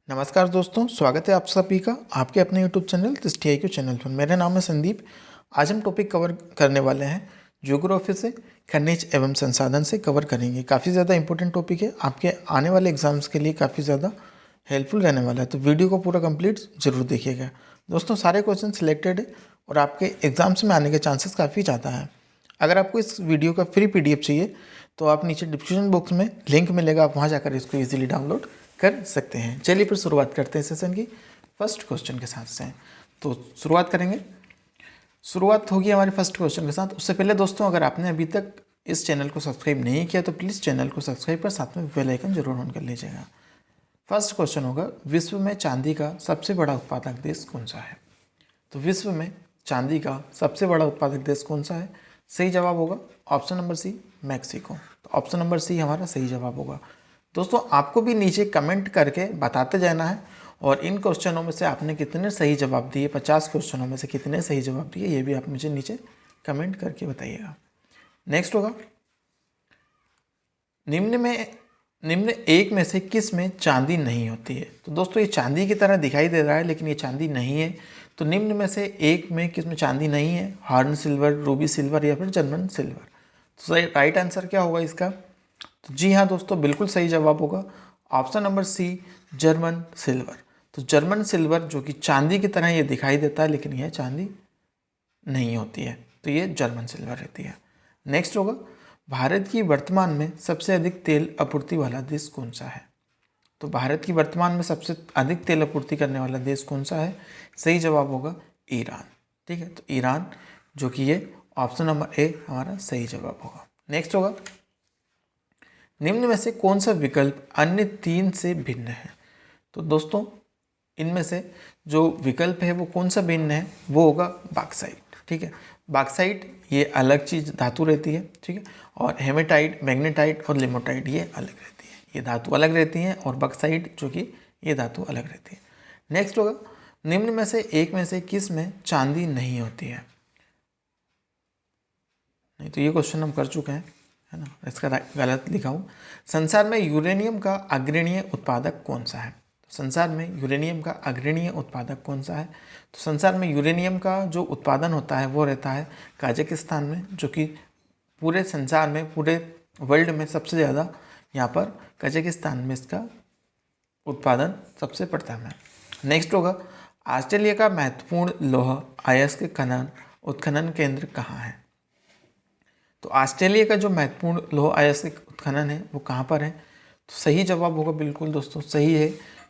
नमस्कार दोस्तों, स्वागत है आप सभी का आपके अपने YouTube चैनल TSTIQ चैनल पर। मेरा नाम है संदीप। आज हम टॉपिक कवर करने वाले हैं ज्योग्राफी से खनिज एवं संसाधन से कवर करेंगे। काफ़ी ज़्यादा इंपॉर्टेंट टॉपिक है, आपके आने वाले एग्जाम्स के लिए काफ़ी ज़्यादा हेल्पफुल रहने वाला है, तो वीडियो को पूरा कंप्लीट जरूर देखिएगा। दोस्तों, सारे क्वेश्चन सिलेक्टेड है और आपके एग्जाम्स में आने के चांसेस काफ़ी ज़्यादा हैं। अगर आपको इस वीडियो का फ्री PDF चाहिए तो आप नीचे डिस्क्रिप्शन बॉक्स में लिंक मिलेगा, आप वहाँ जाकर इसको ईजिली डाउनलोड कर सकते हैं। चलिए फिर शुरुआत करते हैं सेशन की फर्स्ट क्वेश्चन के साथ से। तो शुरुआत होगी हमारे फर्स्ट क्वेश्चन के साथ। उससे पहले दोस्तों, अगर आपने अभी तक इस चैनल को सब्सक्राइब नहीं किया तो प्लीज़ चैनल को सब्सक्राइब कर साथ में बेल आइकन जरूर ऑन कर लीजिएगा। फर्स्ट क्वेश्चन होगा, विश्व में चांदी का सबसे बड़ा उत्पादक देश कौन सा है? तो विश्व में चांदी का सबसे बड़ा उत्पादक देश कौन सा है? सही जवाब होगा ऑप्शन नंबर सी, मैक्सिको। तो ऑप्शन नंबर सी हमारा सही जवाब होगा। दोस्तों, आपको भी नीचे कमेंट करके बताते जाना है और इन क्वेश्चनों में से आपने कितने सही जवाब दिए, 50 क्वेश्चनों में से कितने सही जवाब दिए, ये भी आप मुझे नीचे कमेंट करके बताइएगा। नेक्स्ट होगा, निम्न एक में से किस में चांदी नहीं होती है? तो दोस्तों, ये चांदी की तरह दिखाई दे रहा है लेकिन ये चांदी नहीं है। तो निम्न में से एक में किस में चांदी नहीं है? हार्न सिल्वर, रूबी सिल्वर या फिर जर्मन सिल्वर। तो सही राइट आंसर क्या होगा इसका? तो जी हाँ दोस्तों, बिल्कुल सही जवाब होगा option number C, German silver. तो जर्मन सिल्वर जो कि चांदी की तरह ये दिखाई देता है लेकिन यह चांदी नहीं होती है, तो ये जर्मन सिल्वर रहती है। नेक्स्ट होगा, भारत की वर्तमान में सबसे अधिक तेल आपूर्ति वाला देश कौन सा है? तो भारत की वर्तमान में सबसे अधिक तेल आपूर्ति करने वाला देश कौन सा है? सही जवाब होगा ईरान। ठीक है, तो ईरान जो कि ये ऑप्शन नंबर ए हमारा सही जवाब होगा। नेक्स्ट होगा, निम्न में से कौन सा विकल्प अन्य तीन से भिन्न है? तो दोस्तों, इनमें से जो विकल्प है वो कौन सा भिन्न है? वो होगा बॉक्साइट। ठीक है, बॉक्साइट ये अलग चीज धातु रहती है। ठीक है, और हेमेटाइट, मैग्नेटाइट और लिमोटाइट ये अलग रहती है। ये धातु अलग रहती हैं और बॉक्साइट जो कि ये धातु अलग रहती है। नेक्स्ट होगा, निम्न में से एक में से किस में चांदी नहीं होती है? नहीं, तो ये क्वेश्चन हम कर चुके हैं, है ना, इसका गलत लिखा हूँ। संसार में यूरेनियम का अग्रणीय उत्पादक कौन सा है? संसार में यूरेनियम का अग्रणीय उत्पादक कौन सा है? तो संसार में यूरेनियम का जो उत्पादन होता है वो रहता है कजाकिस्तान में, जो कि पूरे संसार में, पूरे वर्ल्ड में सबसे ज़्यादा यहाँ पर कजाकिस्तान में इसका उत्पादन सबसे प्रथम है। नेक्स्ट होगा, ऑस्ट्रेलिया का महत्वपूर्ण लौह अयस्क उत्खनन केंद्र कहाँ है? तो ऑस्ट्रेलिया का जो महत्वपूर्ण लौह अयस्क उत्खनन है वो कहाँ पर है? तो सही जवाब होगा बिल्कुल दोस्तों सही है,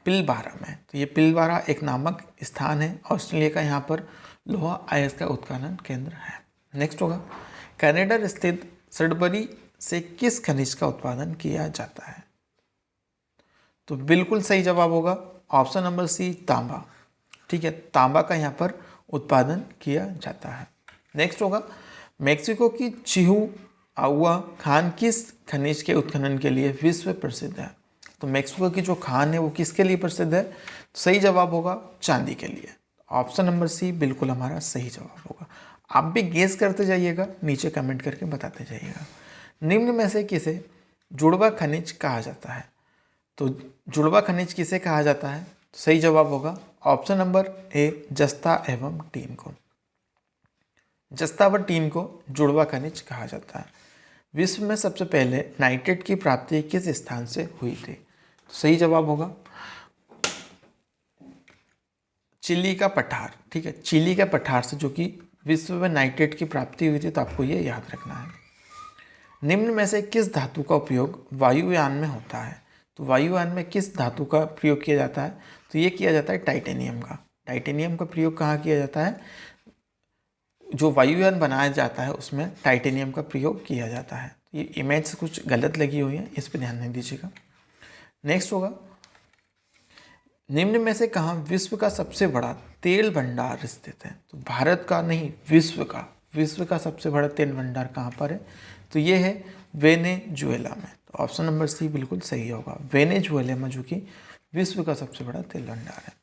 पिलबारा में। तो ये पिलबारा एक नामक स्थान है ऑस्ट्रेलिया का, यहाँ पर लौह अयस्क का उत्खनन केंद्र है। नेक्स्ट होगा, कनाडा स्थित सडबरी से किस खनिज का उत्पादन किया जाता है? तो बिल्कुल सही जवाब होगा ऑप्शन नंबर सी, तांबा। ठीक है, तांबा का यहाँ पर उत्पादन किया जाता है। नेक्स्ट होगा, मेक्सिको की चिहुआहुआ खान किस खनिज के उत्खनन के लिए विश्व प्रसिद्ध है? तो मेक्सिको की जो खान है वो किसके लिए प्रसिद्ध है? तो सही जवाब होगा चांदी के लिए। ऑप्शन नंबर सी बिल्कुल हमारा सही जवाब होगा। आप भी गेस करते जाइएगा, नीचे कमेंट करके बताते जाइएगा। निम्न में से किसे जुड़वा खनिज कहा जाता है? तो जुड़वा खनिज किसे कहा जाता है? तो सही जवाब होगा ऑप्शन नंबर ए, जस्ता एवं टीन को। जस्ता व टीन को जुड़वा खनिज कहा जाता है। विश्व में सबसे पहले नाइट्रेट की प्राप्ति किस स्थान से हुई थी? तो सही जवाब होगा चिली का पठार। ठीक है, चिली का पठार से जो कि विश्व में नाइट्रेट की प्राप्ति हुई थी, तो आपको ये याद रखना है। निम्न में से किस धातु का उपयोग वायुयान में होता है? तो वायुयान में किस धातु का प्रयोग किया जाता है? तो ये किया जाता है टाइटेनियम का। टाइटेनियम का प्रयोग कहाँ किया जाता है? जो वायुयान बनाया जाता है उसमें टाइटेनियम का प्रयोग किया जाता है। ये इमेज कुछ गलत लगी हुई है, इस पर ध्यान नहीं दीजिएगा। नेक्स्ट होगा, निम्न में से कहाँ विश्व का सबसे बड़ा तेल भंडार स्थित है? तो भारत का नहीं, विश्व का सबसे बड़ा तेल भंडार कहाँ पर है? तो ये है वेनेजुएला में। तो ऑप्शन नंबर सी बिल्कुल सही होगा, वेनेजुएला में, जो कि विश्व का सबसे बड़ा तेल भंडार है।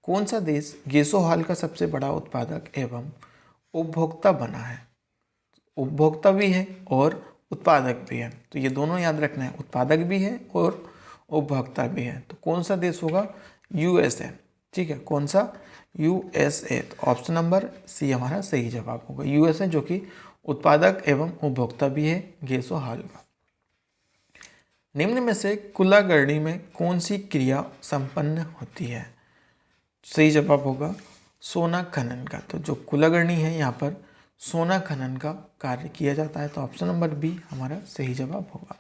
कौन सा देश गैसोहॉल का सबसे बड़ा उत्पादक एवं उपभोक्ता बना है? उपभोक्ता भी है और उत्पादक भी है, तो ये दोनों याद रखना है, उत्पादक भी है और उपभोक्ता भी है। तो कौन सा देश होगा? यूएसए। ठीक है, कौन सा? यूएसए। तो ऑप्शन नंबर सी हमारा सही जवाब होगा, यूएसए, जो कि उत्पादक एवं उपभोक्ता भी है गैस और हाल का। निम्न में से कुलागर्णी में कौन सी क्रिया संपन्न होती है? सही जवाब होगा सोना खनन का। तो जो कुलागर्णी है यहाँ पर सोना खनन का कार्य किया जाता है, तो ऑप्शन नंबर बी हमारा सही जवाब होगा।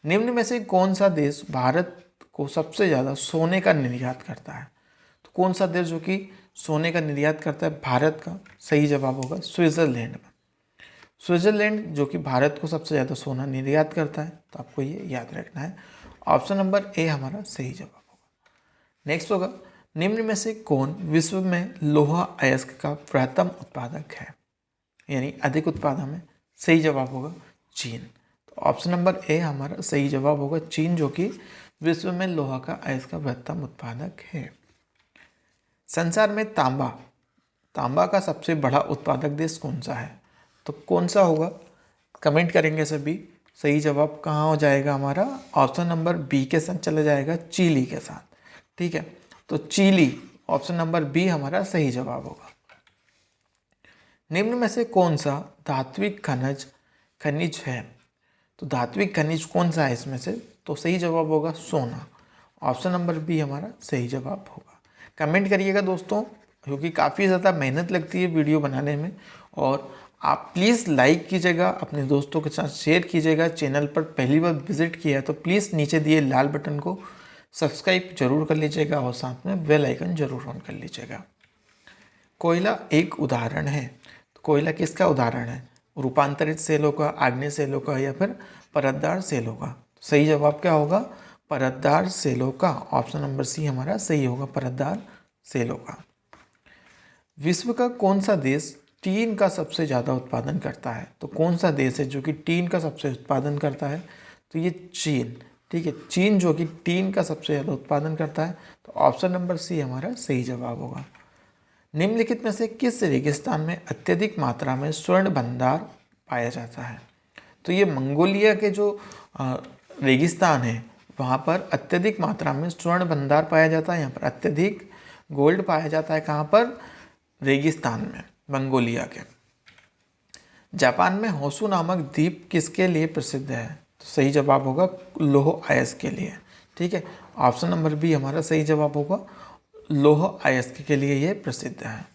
निम्न में से कौन सा देश भारत को सबसे ज़्यादा सोने का निर्यात करता है? तो कौन सा देश जो कि सोने का निर्यात करता है भारत का? सही जवाब होगा स्विट्ज़रलैंड में। स्विट्ज़रलैंड जो कि भारत को सबसे ज़्यादा सोना निर्यात करता है, तो आपको ये याद रखना है। ऑप्शन नंबर ए हमारा सही जवाब होगा। नेक्स्ट होगा, निम्न में से कौन विश्व में लोहा अयस्क का बृहत्तम उत्पादक है, यानी अधिक उत्पादन में? सही जवाब होगा चीन। तो ऑप्शन नंबर ए हमारा सही जवाब होगा चीन, जो कि विश्व में लोहा का अयस्क का बृहत्तम उत्पादक है। संसार में तांबा का सबसे बड़ा उत्पादक देश कौन सा है? तो कौन सा होगा? कमेंट करेंगे सभी। सही जवाब कहाँ हो जाएगा हमारा? ऑप्शन नंबर बी के साथ चला जाएगा, चिली के साथ। ठीक है, तो चिली, ऑप्शन नंबर बी हमारा सही जवाब होगा। निम्न में से कौन सा धात्विक खनिज है? तो धात्विक खनिज कौन सा है इसमें से? तो सही जवाब होगा सोना। ऑप्शन नंबर बी हमारा सही जवाब होगा। कमेंट करिएगा दोस्तों, क्योंकि काफ़ी ज़्यादा मेहनत लगती है वीडियो बनाने में। और आप प्लीज़ लाइक कीजिएगा, अपने दोस्तों के साथ शेयर कीजिएगा। चैनल पर पहली बार विजिट किया है तो प्लीज़ नीचे दिए लाल बटन को सब्सक्राइब जरूर कर लीजिएगा और साथ में बेल आइकन जरूर ऑन कर लीजिएगा। कोयला एक उदाहरण है, तो कोयला किसका उदाहरण है? रूपांतरित सेलों का, आग्नेय सेलों का, या फिर परतदार सेलों का? सही जवाब क्या होगा? परतदार सेलों का। ऑप्शन नंबर सी हमारा सही होगा, परतदार सेलों का। विश्व का कौन सा देश टीन का सबसे ज़्यादा उत्पादन करता है? तो कौन सा देश है जो कि टीन का सबसे उत्पादन करता है? तो ये चीन। ठीक है, चीन जो कि टीन का सबसे ज़्यादा उत्पादन करता है, तो ऑप्शन नंबर सी हमारा सही जवाब होगा। निम्नलिखित में से किस रेगिस्तान में अत्यधिक मात्रा में स्वर्ण भंडार पाया जाता है? तो ये मंगोलिया के जो रेगिस्तान है वहाँ पर अत्यधिक मात्रा में स्वर्ण भंडार पाया जाता है। यहाँ पर अत्यधिक गोल्ड पाया जाता है। कहाँ पर? रेगिस्तान में, मंगोलिया के। जापान में होसू नामक द्वीप किसके लिए प्रसिद्ध है? तो सही जवाब होगा लौह अयस्क के लिए। ठीक है, ऑप्शन नंबर बी हमारा सही जवाब होगा, लौह अयस्क के लिए ये प्रसिद्ध है।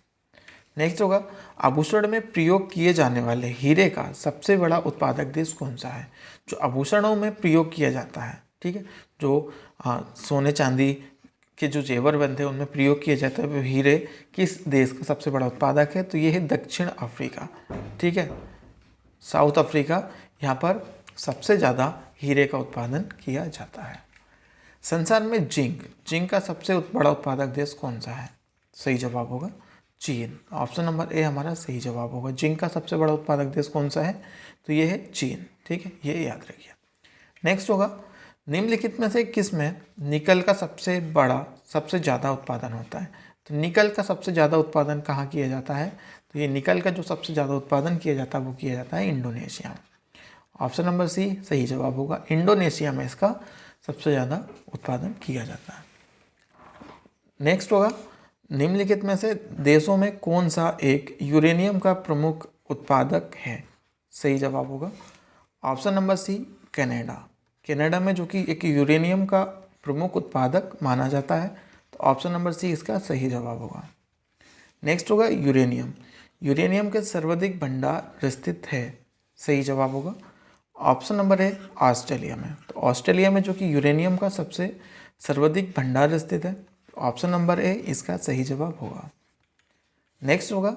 नेक्स्ट होगा, आभूषण में प्रयोग किए जाने वाले हीरे का सबसे बड़ा उत्पादक देश कौन सा है? जो आभूषणों में प्रयोग किया जाता है, ठीक है, जो सोने चांदी के जो जेवर बनते हैं उनमें प्रयोग किया जाता है, वो हीरे किस देश का सबसे बड़ा उत्पादक है? तो ये है दक्षिण अफ्रीका। ठीक है, साउथ अफ्रीका, यहाँ पर सबसे ज़्यादा हीरे का उत्पादन किया जाता है। संसार में जिंक का सबसे बड़ा उत्पादक देश कौन सा है? सही जवाब होगा चीन। ऑप्शन नंबर ए हमारा सही जवाब होगा। जिंक का सबसे बड़ा उत्पादक देश कौन सा है? तो ये है चीन। ठीक है, ये याद रखिए। नेक्स्ट होगा, निम्नलिखित में से किस में निकल का सबसे ज़्यादा उत्पादन होता है? तो निकल का सबसे ज़्यादा उत्पादन कहाँ किया जाता है? तो ये निकल का जो सबसे ज़्यादा उत्पादन किया जाता है वो किया जाता है इंडोनेशिया में। ऑप्शन नंबर सी सही जवाब होगा, इंडोनेशिया में इसका सबसे ज़्यादा उत्पादन किया जाता है। नेक्स्ट होगा, निम्नलिखित में से देशों में कौन सा एक यूरेनियम का प्रमुख उत्पादक है? सही जवाब होगा option number C Canada. Canada में जो कि एक यूरेनियम का प्रमुख उत्पादक माना जाता है, तो ऑप्शन नंबर सी इसका सही जवाब होगा। नेक्स्ट होगा यूरेनियम के सर्वाधिक भंडार स्थित है। सही जवाब होगा ऑप्शन नंबर है ऑस्ट्रेलिया में। तो ऑस्ट्रेलिया में जो कि यूरेनियम का सबसे सर्वाधिक भंडार स्थित है, ऑप्शन नंबर ए इसका सही जवाब होगा। नेक्स्ट होगा,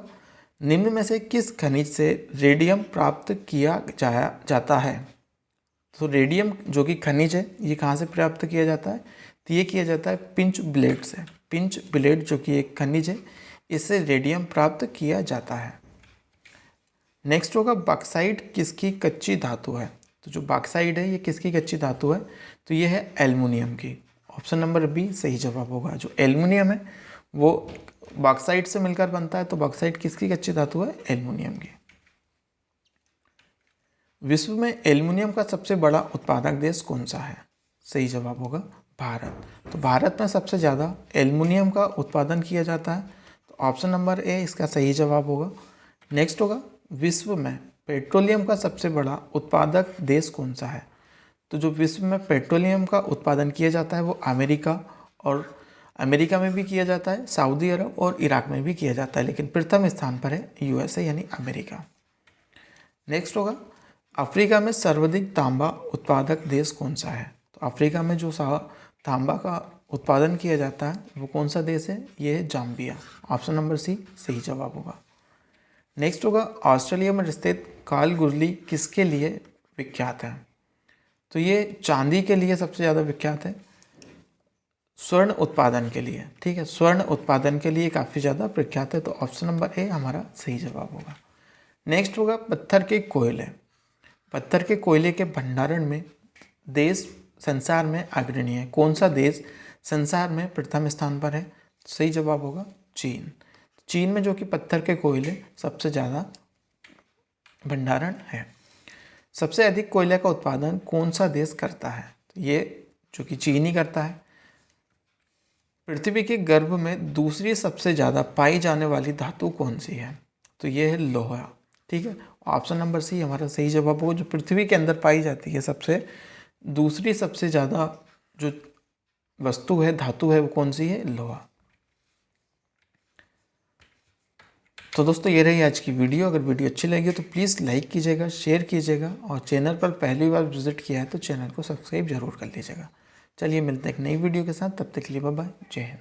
निम्न में से किस खनिज से रेडियम प्राप्त किया जाता है? तो रेडियम जो कि खनिज है ये कहाँ से प्राप्त किया जाता है? तो ये किया जाता है पिंच ब्लेड से। पिंच ब्लेड जो कि एक खनिज है, इससे रेडियम प्राप्त किया जाता है। नेक्स्ट होगा, बॉक्साइट किसकी कच्ची धातु है? तो जो बॉक्साइट है ये किसकी कच्ची धातु है? तो ये है एल्युमिनियम की। ऑप्शन नंबर बी सही जवाब होगा। जो एल्युमिनियम है वो बॉक्साइट से मिलकर बनता है, तो बॉक्साइट किसकी कच्ची धातु है? एल्युमिनियम की। विश्व में एल्युमिनियम का सबसे बड़ा उत्पादक देश कौन सा है? सही जवाब होगा भारत। तो भारत में सबसे ज़्यादा एल्युमिनियम का उत्पादन किया जाता है, तो ऑप्शन नंबर ए इसका सही जवाब होगा। नेक्स्ट होगा, विश्व में पेट्रोलियम का सबसे बड़ा उत्पादक देश कौन सा है? तो जो विश्व में पेट्रोलियम का उत्पादन किया जाता है वो अमेरिका, और अमेरिका में भी किया जाता है, सऊदी अरब और इराक में भी किया जाता है, लेकिन प्रथम स्थान पर है यूएसए यानी अमेरिका। नेक्स्ट होगा, अफ्रीका में सर्वाधिक तांबा उत्पादक देश कौन सा है? तो अफ्रीका में जो तांबा का उत्पादन किया जाता है वो कौन सा देश है? ये है जाम्बिया। ऑप्शन नंबर सी सही जवाब होगा। नेक्स्ट होगा, ऑस्ट्रेलिया में स्थित कालगुरली किसके लिए विख्यात है? तो ये चांदी के लिए सबसे ज़्यादा विख्यात है, स्वर्ण उत्पादन के लिए। ठीक है, स्वर्ण उत्पादन के लिए काफ़ी ज़्यादा प्रख्यात है, तो ऑप्शन नंबर ए हमारा सही जवाब होगा। नेक्स्ट होगा, पत्थर के कोयले। पत्थर के कोयले के भंडारण में देश संसार में अग्रणी है, कौन सा देश संसार में प्रथम स्थान पर है? सही जवाब होगा चीन। चीन में जो कि पत्थर के कोयले सबसे ज़्यादा भंडारण है। सबसे अधिक कोयले का उत्पादन कौन सा देश करता है? तो ये जो कि चीन ही करता है। पृथ्वी के गर्भ में दूसरी सबसे ज़्यादा पाई जाने वाली धातु कौन सी है? तो ये है लोहा। ठीक है, ऑप्शन नंबर सी हमारा सही जवाब होगा। जो पृथ्वी के अंदर पाई जाती है दूसरी सबसे ज़्यादा जो वस्तु है, धातु है, वो कौन सी है? लोहा। तो दोस्तों ये रही आज की वीडियो। अगर वीडियो अच्छी लगी तो प्लीज़ लाइक कीजिएगा, शेयर कीजिएगा, और चैनल पर पहली बार विजिट किया है तो चैनल को सब्सक्राइब जरूर कर लीजिएगा। चलिए मिलते हैं एक नई वीडियो के साथ, तब तक के लिए बाय बाय, जय हिंद।